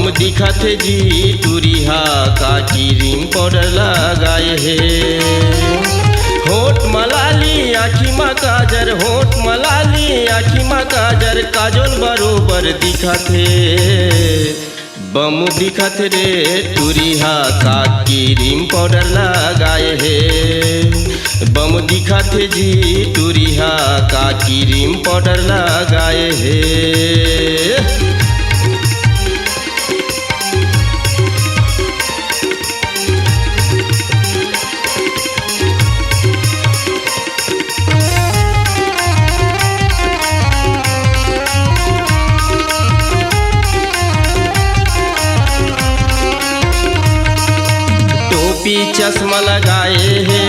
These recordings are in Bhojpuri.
बम दिखत जी टूरिहा का क्रीम पाउडर लगाए है। होठ मलाली आँखी में काजर, होठ मलाली आँखी में काजर, काजल बरोबर दिखत है। बम दिखत रे टूरिहा का क्रीम पाउडर लगाए है। बम दिखत जी टूरिहा का क्रीम पाउडर लगाए है। चश्मा लगाए है,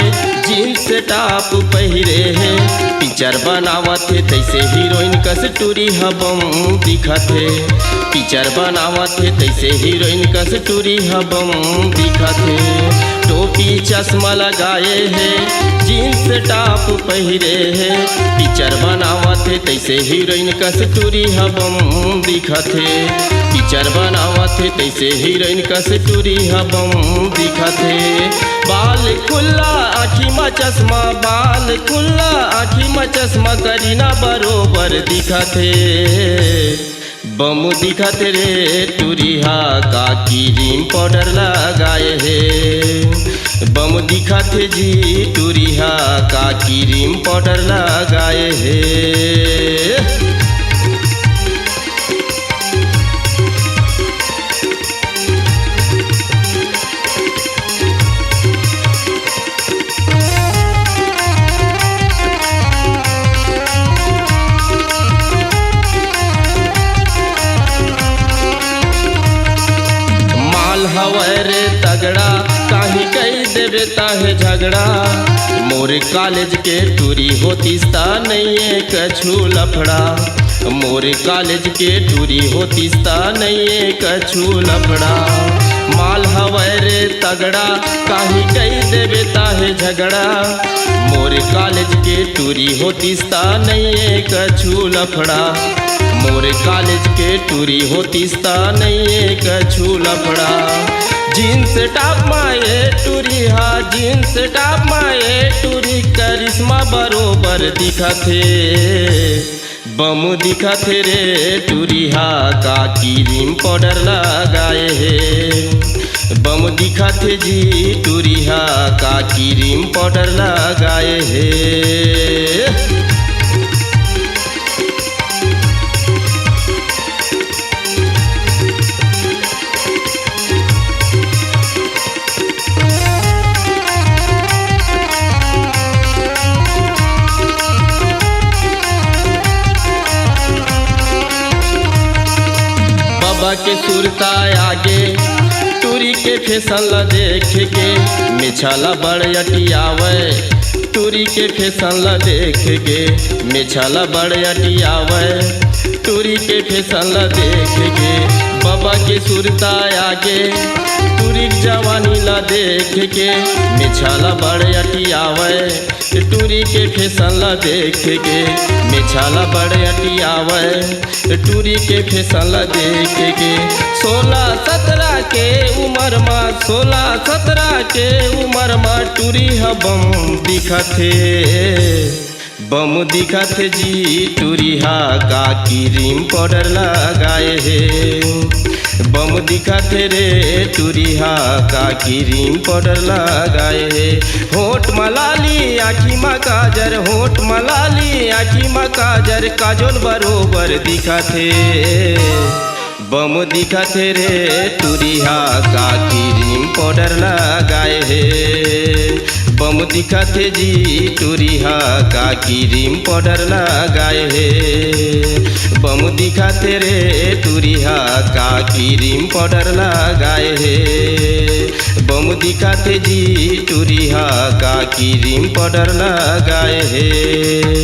जीन्स टॉप पहिरे है, पिक्चर बनावत है तैसे हीरोइन कस टूरिहा बम दिखत है। पिक्चर बनावत है तैसे हीरोइन कस टूरिहा बम दिखत है। टोपी चश्मा लगाए है, जीन्स टॉप पहिरे है, पिक्चर बनावत है तैसे हीरोइन कस टूरिहा बम दिखत है। पिक्चर बनावत है तैसे हीरोइन कस टूरिहा बम दिखत है। बाल खुल्ला आँखी में चश्मा, बाल खुल्ला आँखी में चश्मा, करीना बरोबर दिखत है। बम दिखत रे टूरिहा का क्रीम पाउडर लगाए है। बम दिखत जी टूरिहा का क्रीम पाउडर लगाए है। हवरे तगड़ा काहे कई देवे ताहे झगड़ा, मोर कॉलेज के टूरी होतीस ता नहीं कछु लफड़ा। मोर कॉलेज के टूरी होतीस ता नहीं कछु लफड़ा। माल हवरे तगड़ा काहे कई देवे ताहे झगड़ा, मोर कॉलेज के टूरी होतीस ता नहीं कछु लफड़ा। मोर कॉलेज के टूरी होतीस ता नहीं कछु लफड़ा। जीन्स टॉप माए टूरिहा, जीन्स टॉप माए टूरी, करिश्मा बरोबर दिखत है। बम दिखत रे टूरिहा का क्रीम पाउडर लगाए है। बम दिखत जी टूरिहा का क्रीम पाउडर लगाए है। बाबा के सुरता आगे टूरी के फैशन ला देख के, मिछाला बड़ अटियावे। टूरी के फैशन ला देख के, मिछाला बड़ अटियावे। टूरी के फैशन ला देख के, बाबा के सुरता आगे टूरी जवानी ला देख के, मिछाला बड़ अटियावे। टूरी के फैशन ला देख के, मिछाला बड़ अटियावे। टूरी के फैशन ला देख के, 16-17 के उम्र में, 16-17 के उम्र में टूरिहा बम दिखत है। बम दिखत जी टूरिहा का क्रीम पाउडर लगाए है। बम दिखत रे टूरिहा का क्रीम पाउडर लगाए है। होठ मलाली आँखी में काजर, होठ मलाली आँखी में काजर, काजल बरोबर दिखत है। बम दिखत रे टूरिहा का क्रीम पाउडर लगाए है। बम दिखत जी टूरिहा का क्रीम पाउडर लगाए है। बम दिखत रे टूरिहा का क्रीम पाउडर लगाए है। बम दिखत जी टूरिहा का क्रीम पाउडर लगाए है।